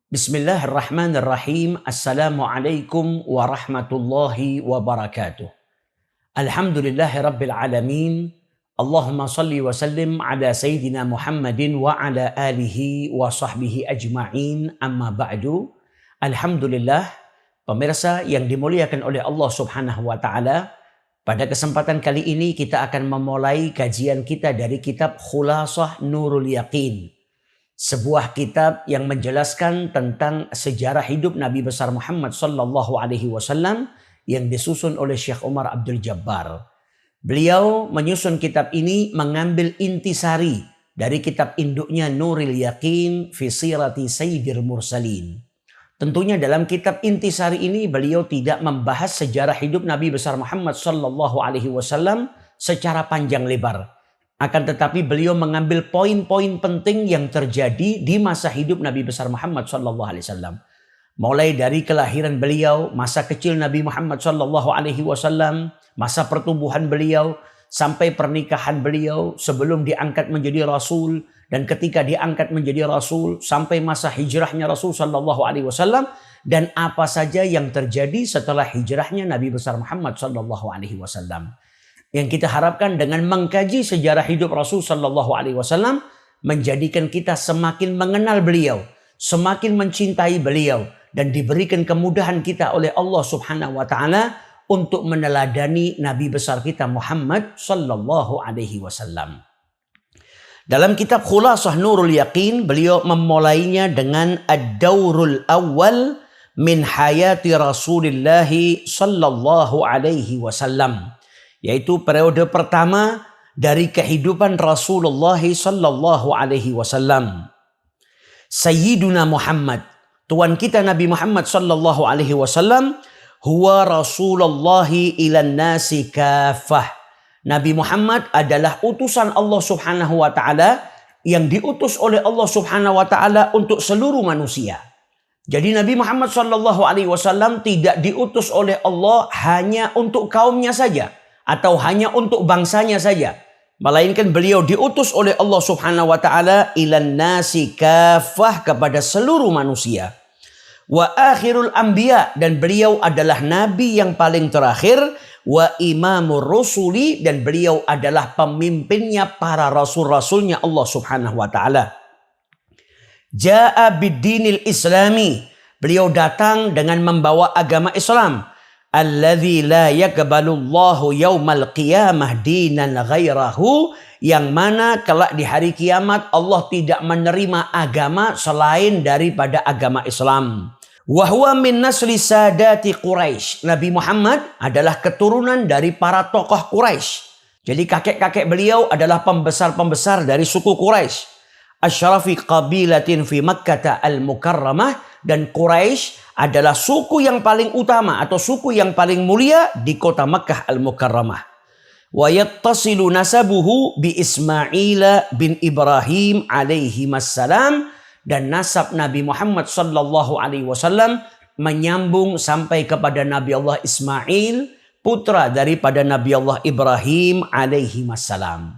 Bismillahirrahmanirrahim. Assalamualaikum warahmatullahi wabarakatuh. Alhamdulillahi rabbil alamin. Allahumma salli wa sallim ala Sayyidina Muhammadin wa ala alihi wa sahbihi ajma'in, amma ba'du. Alhamdulillah, pemirsa yang dimuliakan oleh Allah subhanahu wa ta'ala, pada kesempatan kali ini kita akan memulai kajian kita dari kitab Khulasah Nurul Yaqin. Sebuah kitab yang menjelaskan tentang sejarah hidup Nabi besar Muhammad sallallahu alaihi wasallam yang disusun oleh Syekh Umar Abdul Jabbar. Beliau menyusun kitab ini mengambil intisari dari kitab induknya Nurul Yaqin fi Sirati Sayyidil Mursalin. Tentunya dalam kitab intisari ini beliau tidak membahas sejarah hidup Nabi besar Muhammad sallallahu alaihi wasallam secara panjang lebar. Akan tetapi beliau mengambil poin-poin penting yang terjadi di masa hidup Nabi besar Muhammad sallallahu alaihi wasallam. Mulai dari kelahiran beliau, masa kecil Nabi Muhammad sallallahu alaihi wasallam, masa pertumbuhan beliau, sampai pernikahan beliau sebelum diangkat menjadi rasul, dan ketika diangkat menjadi rasul sampai masa hijrahnya Rasul sallallahu alaihi wasallam, dan apa saja yang terjadi setelah hijrahnya Nabi besar Muhammad sallallahu alaihi wasallam. Yang kita harapkan dengan mengkaji sejarah hidup Rasul sallallahu alaihi wasallam menjadikan kita semakin mengenal beliau, semakin mencintai beliau, dan diberikan kemudahan kita oleh Allah subhanahu wa ta'ala untuk meneladani Nabi besar kita Muhammad sallallahu alaihi wasallam. Dalam kitab Khulasah Nurul Yaqin, beliau memulainya dengan ad-daurul awal min hayati Rasulillah sallallahu alaihi wasallam, yaitu periode pertama dari kehidupan Rasulullah sallallahu alaihi wasallam. Sayyiduna Muhammad, tuan kita Nabi Muhammad sallallahu alaihi wasallam, huwa Rasulullah ilan nasi kafah. Nabi Muhammad adalah utusan Allah subhanahu wa ta'ala yang diutus oleh Allah subhanahu wa ta'ala untuk seluruh manusia. Jadi Nabi Muhammad sallallahu alaihi wasallam tidak diutus oleh Allah hanya untuk kaumnya saja, atau hanya untuk bangsanya saja, melainkan beliau diutus oleh Allah subhanahu wa ta'ala ilan nasi kafah, kepada seluruh manusia. Wa akhirul anbiya, dan beliau adalah nabi yang paling terakhir. Wa imamur rusuli, dan beliau adalah pemimpinnya para rasul-rasulnya Allah subhanahu wa ta'ala. Ja'a biddinil islami, beliau datang dengan membawa agama Islam. Alladzi la yaqbalullahu yaumal qiyamah dinan ghairahu, yang mana kelak di hari kiamat Allah tidak menerima agama selain daripada agama Islam. Wa huwa min nasli sadati Quraisy, Nabi Muhammad adalah keturunan dari para tokoh Quraisy. Jadi kakek-kakek beliau adalah pembesar-pembesar dari suku Quraisy. Asyrafi qabilatin fi Makkah al-Mukarramah, dan Quraisy adalah suku yang paling utama atau suku yang paling mulia di kota Makkah al-Mukarramah. Wa yattasilu nasabuhu bi Ismail bin Ibrahim alaihi wassalam, dan nasab Nabi Muhammad sallallahu alaihi wasallam menyambung sampai kepada Nabi Allah Ismail, putra daripada Nabi Allah Ibrahim alaihi wassalam.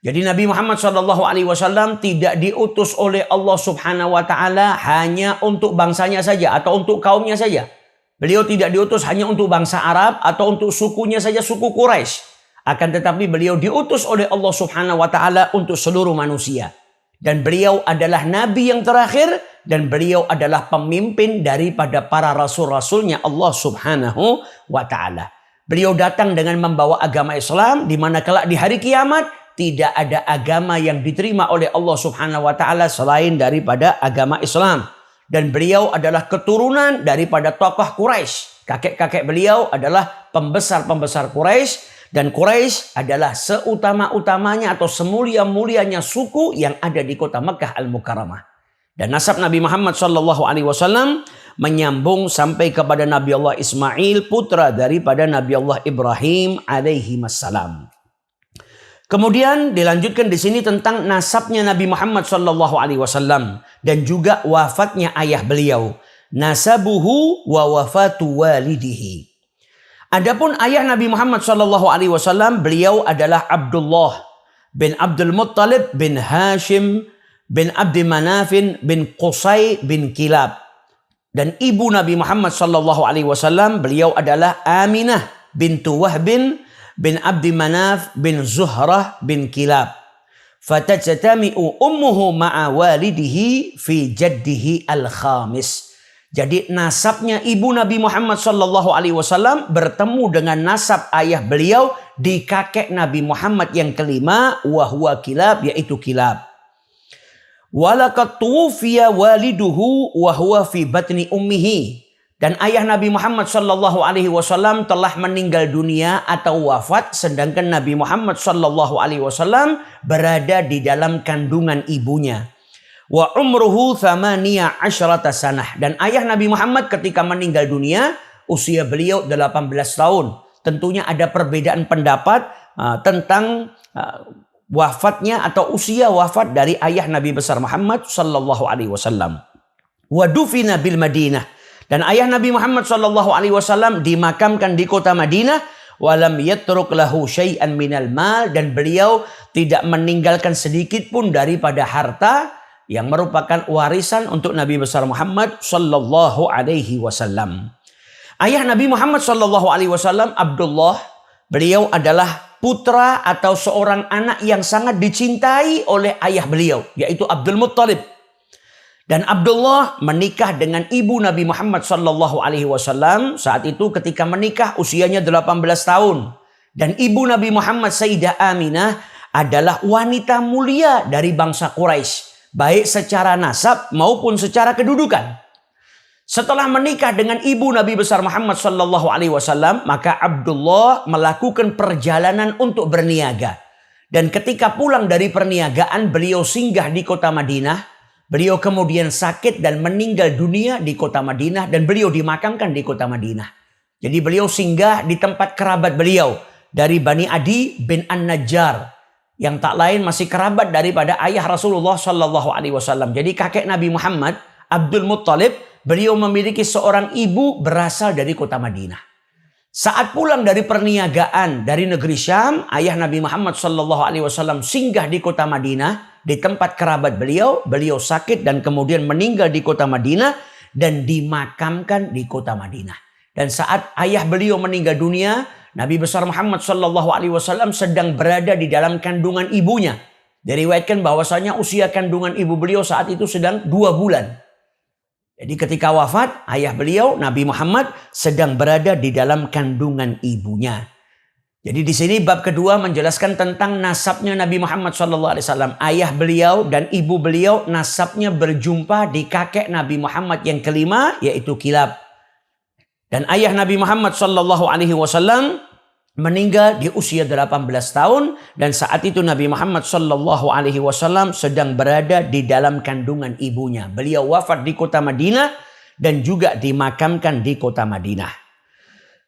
Jadi Nabi Muhammad sallallahu alaihi wasallam tidak diutus oleh Allah subhanahu wa ta'ala hanya untuk bangsanya saja atau untuk kaumnya saja. Beliau tidak diutus hanya untuk bangsa Arab atau untuk sukunya saja, suku Quraisy. Akan tetapi beliau diutus oleh Allah subhanahu wa ta'ala untuk seluruh manusia. Dan beliau adalah nabi yang terakhir, dan beliau adalah pemimpin daripada para rasul-rasulnya Allah subhanahu wa ta'ala. Beliau datang dengan membawa agama Islam, di mana kelak di hari kiamat tidak ada agama yang diterima oleh Allah subhanahu wa ta'ala selain daripada agama Islam. Dan beliau adalah keturunan daripada tokoh Quraisy. Kakek-kakek beliau adalah pembesar-pembesar Quraisy. Dan Quraisy adalah seutama-utamanya atau semulia-mulianya suku yang ada di kota Makkah al-Mukarramah. Dan nasab Nabi Muhammad sallallahu alaihi wasallam menyambung sampai kepada Nabi Allah Ismail, putra daripada Nabi Allah Ibrahim alaihi wassalam. Kemudian dilanjutkan di sini tentang nasabnya Nabi Muhammad sallallahu alaihi wasallam dan juga wafatnya ayah beliau. Nasabuhu wa wafatu walidihi. Adapun ayah Nabi Muhammad sallallahu alaihi wasallam, beliau adalah Abdullah bin Abdul Muttalib bin Hashim bin Abdi Manafin bin Qusay bin Kilab. Dan ibu Nabi Muhammad sallallahu alaihi wasallam beliau adalah Aminah bintu Wahb bin Abdi Manaf bin Zuhrah bin Kilab. Fatajtami'u ummuhu ma'a walidihi fi jaddihi al-khamis. Jadi nasabnya ibu Nabi Muhammad sallallahu alaihi wasallam bertemu dengan nasab ayah beliau di kakek Nabi Muhammad yang kelima, wa huwa Kilab, yaitu Kilab. Walaqad tuwfiya waliduhu wa huwa fi batni ummihi. Dan ayah Nabi Muhammad sallallahu alaihi wasallam telah meninggal dunia atau wafat sedangkan Nabi Muhammad sallallahu alaihi wasallam berada di dalam kandungan ibunya. Wa umruhu 18 sanah. Dan ayah Nabi Muhammad ketika meninggal dunia usia beliau 18 tahun. Tentunya ada perbedaan pendapat tentang wafatnya atau usia wafat dari ayah Nabi besar Muhammad sallallahu alaihi wasallam. Wa dufina bil Madinah. Dan ayah Nabi Muhammad sallallahu alaihi wasallam dimakamkan di kota Madinah, walam yatruk lahu syai'an minal mal, dan beliau tidak meninggalkan sedikit pun daripada harta yang merupakan warisan untuk Nabi besar Muhammad sallallahu alaihi wasallam. Ayah Nabi Muhammad sallallahu alaihi wasallam Abdullah, beliau adalah putra atau seorang anak yang sangat dicintai oleh ayah beliau, yaitu Abdul Muttalib. Dan Abdullah menikah dengan ibu Nabi Muhammad sallallahu alaihi wasallam. Saat itu ketika menikah usianya 18 tahun. Dan ibu Nabi Muhammad Sayyidah Aminah adalah wanita mulia dari bangsa Quraisy, baik secara nasab maupun secara kedudukan. Setelah menikah dengan ibu Nabi besar Muhammad sallallahu alaihi wasallam, maka Abdullah melakukan perjalanan untuk berniaga. Dan ketika pulang dari perniagaan, beliau singgah di kota Madinah. Beliau kemudian sakit dan meninggal dunia di kota Madinah, dan beliau dimakamkan di kota Madinah. Jadi beliau singgah di tempat kerabat beliau dari Bani Adi bin An-Najjar, yang tak lain masih kerabat daripada ayah Rasulullah sallallahu alaihi wasallam. Jadi kakek Nabi Muhammad, Abdul Muttalib, beliau memiliki seorang ibu berasal dari kota Madinah. Saat pulang dari perniagaan dari negeri Syam, ayah Nabi Muhammad sallallahu alaihi wasallam singgah di kota Madinah di tempat kerabat beliau. Beliau sakit dan kemudian meninggal di kota Madinah dan dimakamkan di kota Madinah. Dan saat ayah beliau meninggal dunia, Nabi besar Muhammad sallallahu alaihi wasallam sedang berada di dalam kandungan ibunya. Diriwayatkan bahwasanya usia kandungan ibu beliau saat itu sedang 2 bulan. Jadi ketika wafat, ayah beliau Nabi Muhammad sedang berada di dalam kandungan ibunya. Jadi di sini bab kedua menjelaskan tentang nasabnya Nabi Muhammad SAW. Ayah beliau dan ibu beliau nasabnya berjumpa di kakek Nabi Muhammad yang kelima, yaitu Kilab. Dan ayah Nabi Muhammad SAW meninggal di usia 18 tahun, dan saat itu Nabi Muhammad SAW sedang berada di dalam kandungan ibunya. Beliau wafat di kota Madinah dan juga dimakamkan di kota Madinah.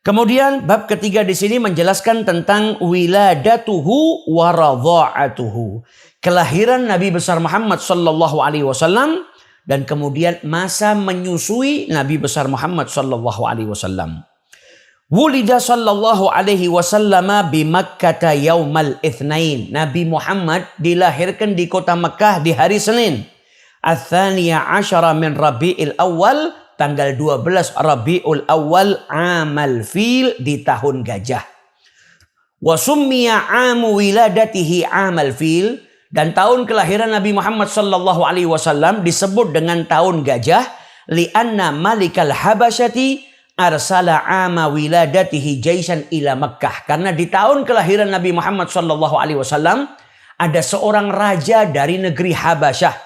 Kemudian bab ketiga di sini menjelaskan tentang wiladatuhu wa radha'atuhu, kelahiran Nabi besar Muhammad SAW dan kemudian masa menyusui Nabi besar Muhammad SAW. Wulida sallallahu alaihi wasallam bi Makkah yaumal itsnain. Nabi Muhammad dilahirkan di kota Mekah di hari Senin. Ats-tsaniya asyara min Rabiul Awal, tanggal 12 Rabiul Awal amal fil, di tahun gajah. Wa summiya amu wiladatihi amal fil, dan tahun kelahiran Nabi Muhammad sallallahu alaihi wasallam disebut dengan tahun gajah li'anna malikal habasyati arsala ama wiladatihi jaisan ila Makkah. Karena di tahun kelahiran Nabi Muhammad SAW ada seorang raja dari negeri Habasyah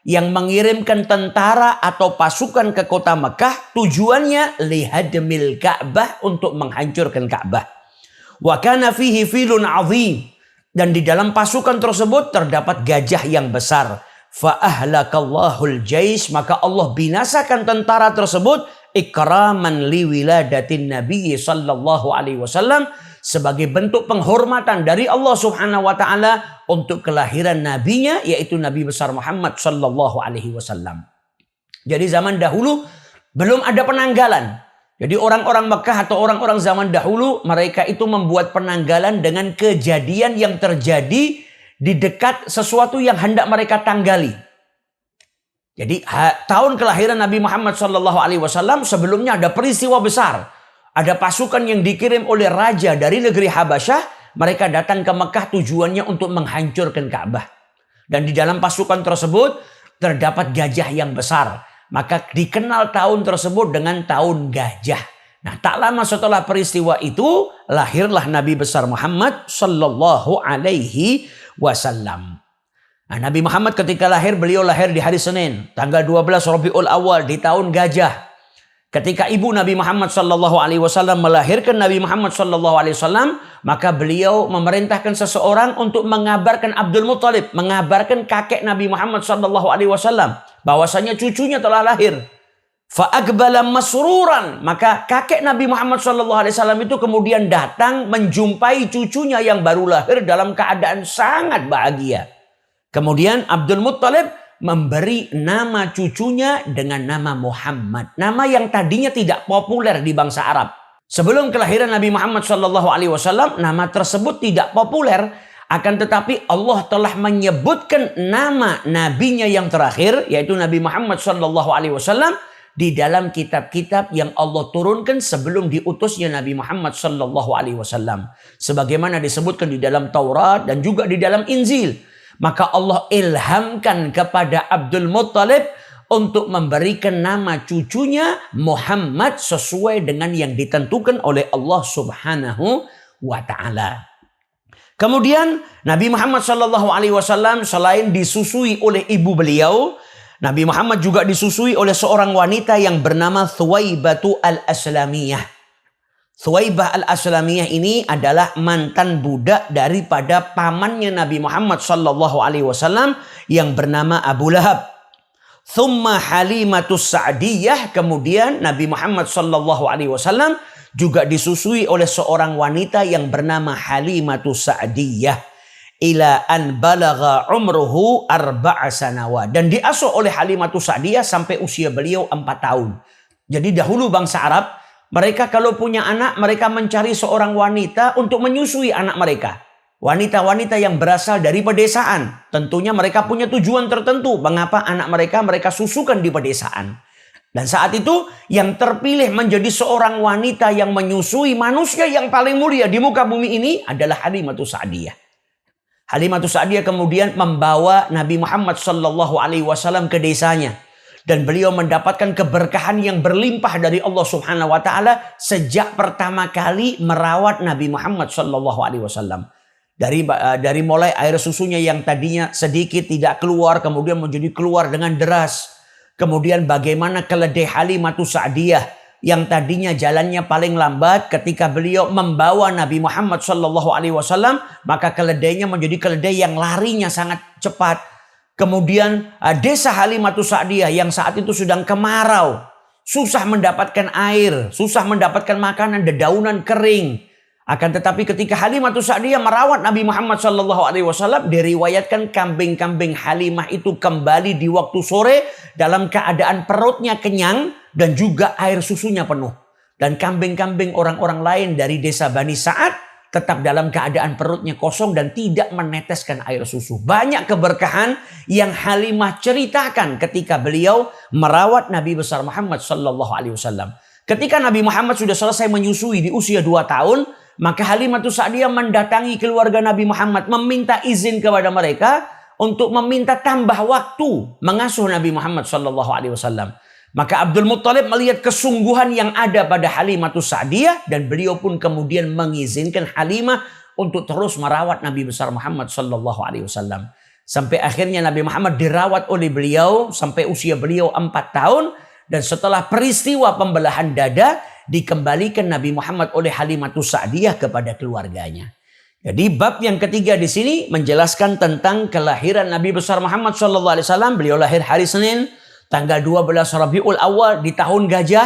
yang mengirimkan tentara atau pasukan ke kota Makkah, tujuannya lihadmil Ka'bah, untuk menghancurkan Ka'bah. Wa kana fihi filun azim, dan di dalam pasukan tersebut terdapat gajah yang besar. Fa ahlakallahul jais, maka Allah binasakan tentara tersebut ikraman li wiladatin Nabi sallallahu alaihi wasallam, sebagai bentuk penghormatan dari Allah Subhanahu wa taala untuk kelahiran nabinya, yaitu Nabi besar Muhammad sallallahu alaihi wasallam. Jadi zaman dahulu belum ada penanggalan. Jadi orang-orang Mekah atau orang-orang zaman dahulu, mereka itu membuat penanggalan dengan kejadian yang terjadi di dekat sesuatu yang hendak mereka tanggali. Jadi tahun kelahiran Nabi Muhammad SAW sebelumnya ada peristiwa besar. Ada pasukan yang dikirim oleh raja dari negeri Habasyah. Mereka datang ke Mekah tujuannya untuk menghancurkan Ka'bah. Dan di dalam pasukan tersebut terdapat gajah yang besar. Maka dikenal tahun tersebut dengan tahun gajah. Nah, tak lama setelah peristiwa itu lahirlah Nabi besar Muhammad sallallahu alaihi wasallam. Nah, Nabi Muhammad ketika lahir, beliau lahir di hari Senin, tanggal 12 Rabiul Awal di tahun gajah. Ketika ibu Nabi Muhammad sallallahu alaihi wasallam melahirkan Nabi Muhammad sallallahu alaihi wasallam, maka beliau memerintahkan seseorang untuk mengabarkan Abdul Muttalib, mengabarkan kakek Nabi Muhammad sallallahu alaihi wasallam bahwasanya cucunya telah lahir. Fa'aqbala masruran, maka kakek Nabi Muhammad sallallahu alaihi wasallam itu kemudian datang menjumpai cucunya yang baru lahir dalam keadaan sangat bahagia. Kemudian Abdul Muttalib memberi nama cucunya dengan nama Muhammad. Nama yang tadinya tidak populer di bangsa Arab. Sebelum kelahiran Nabi Muhammad SAW, nama tersebut tidak populer. Akan tetapi Allah telah menyebutkan nama nabinya yang terakhir, yaitu Nabi Muhammad SAW, di dalam kitab-kitab yang Allah turunkan sebelum diutusnya Nabi Muhammad SAW. Sebagaimana disebutkan di dalam Taurat dan juga di dalam Injil. Maka Allah ilhamkan kepada Abdul Muttalib untuk memberikan nama cucunya Muhammad sesuai dengan yang ditentukan oleh Allah Subhanahu wa Ta'ala. Kemudian Nabi Muhammad SAW selain disusui oleh ibu beliau, Nabi Muhammad juga disusui oleh seorang wanita yang bernama Thuwaibatu al-Aslamiyah. Thuwaibah al-Aslamiyah ini adalah mantan budak daripada pamannya Nabi Muhammad SAW yang bernama Abu Lahab. Thumma Halimatus Sa'diyah, kemudian Nabi Muhammad SAW juga disusui oleh seorang wanita yang bernama Halimatus Sa'diyah. Ila an balagha umruhu arba'a sanawat. Dan diasuh oleh Halimatus Sa'diyah sampai usia beliau 4 tahun. Jadi dahulu bangsa Arab, mereka kalau punya anak, mereka mencari seorang wanita untuk menyusui anak mereka. Wanita-wanita yang berasal dari pedesaan. Tentunya mereka punya tujuan tertentu. Mengapa anak mereka susukan di pedesaan. Dan saat itu yang terpilih menjadi seorang wanita yang menyusui manusia yang paling mulia di muka bumi ini adalah Halimatus Sa'diyah. Halimatus Sa'diyah kemudian membawa Nabi Muhammad SAW ke desanya. Dan beliau mendapatkan keberkahan yang berlimpah dari Allah Subhanahu wa Ta'ala sejak pertama kali merawat Nabi Muhammad SAW. Dari mulai air susunya yang tadinya sedikit tidak keluar, kemudian menjadi keluar dengan deras. Kemudian bagaimana keledai Halimatus Sa'diyah yang tadinya jalannya paling lambat, ketika beliau membawa Nabi Muhammad SAW, maka keledainya menjadi keledai yang larinya sangat cepat. Kemudian desa Halimatus Sa'diyah yang saat itu sedang kemarau. Susah mendapatkan air, susah mendapatkan makanan, dedaunan kering. Akan tetapi ketika Halimatus Sa'diyah merawat Nabi Muhammad SAW, diriwayatkan kambing-kambing Halimah itu kembali di waktu sore dalam keadaan perutnya kenyang dan juga air susunya penuh. Dan kambing-kambing orang-orang lain dari desa Bani Sa'ad tetap dalam keadaan perutnya kosong dan tidak meneteskan air susu. Banyak keberkahan yang Halimah ceritakan ketika beliau merawat Nabi besar Muhammad SAW. Ketika Nabi Muhammad sudah selesai menyusui di usia 2 tahun, maka Halimatus Sa'diyah mendatangi keluarga Nabi Muhammad, meminta izin kepada mereka untuk meminta tambah waktu mengasuh Nabi Muhammad SAW. Maka Abdul Muttalib melihat kesungguhan yang ada pada Halimatus Sa'diyah dan beliau pun kemudian mengizinkan Halimah untuk terus merawat Nabi besar Muhammad SAW. Sampai akhirnya Nabi Muhammad dirawat oleh beliau sampai usia beliau 4 tahun. Dan setelah peristiwa pembelahan dada, dikembalikan Nabi Muhammad oleh Halimatus Sa'diyah kepada keluarganya. Jadi bab yang ketiga di sini menjelaskan tentang kelahiran Nabi besar Muhammad SAW. Beliau lahir hari Senin, tanggal 12 Rabiul Awal di tahun gajah.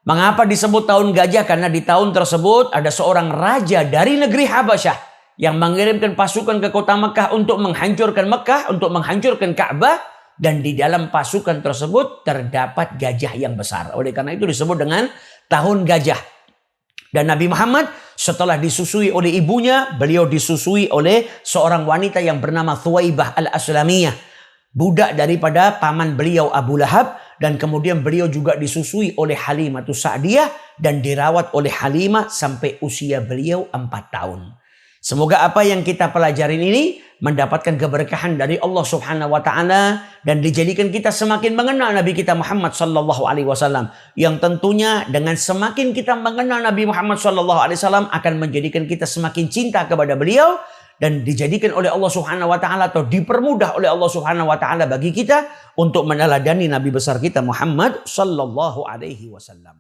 Mengapa disebut tahun gajah? Karena di tahun tersebut ada seorang raja dari negeri Habasyah yang mengirimkan pasukan ke kota Mekah untuk menghancurkan Mekah, untuk menghancurkan Ka'bah. Dan di dalam pasukan tersebut terdapat gajah yang besar. Oleh karena itu disebut dengan tahun gajah. Dan Nabi Muhammad setelah disusui oleh ibunya, beliau disusui oleh seorang wanita yang bernama Thuwaibah al-Aslamiyah. budak daripada paman beliau Abu Lahab, dan kemudian beliau juga disusui oleh Halimatus Sa'diyah dan dirawat oleh Halimah sampai usia beliau 4 tahun. Semoga apa yang kita pelajarin ini mendapatkan keberkahan dari Allah Subhanahu wa taala dan dijadikan kita semakin mengenal Nabi kita Muhammad sallallahu alaihi wasallam, yang tentunya dengan semakin kita mengenal Nabi Muhammad sallallahu alaihi wasallam akan menjadikan kita semakin cinta kepada beliau, dan dijadikan oleh Allah Subhanahu wa taala atau dipermudah oleh Allah Subhanahu wa taala bagi kita untuk meneladani Nabi besar kita Muhammad sallallahu alaihi wasallam.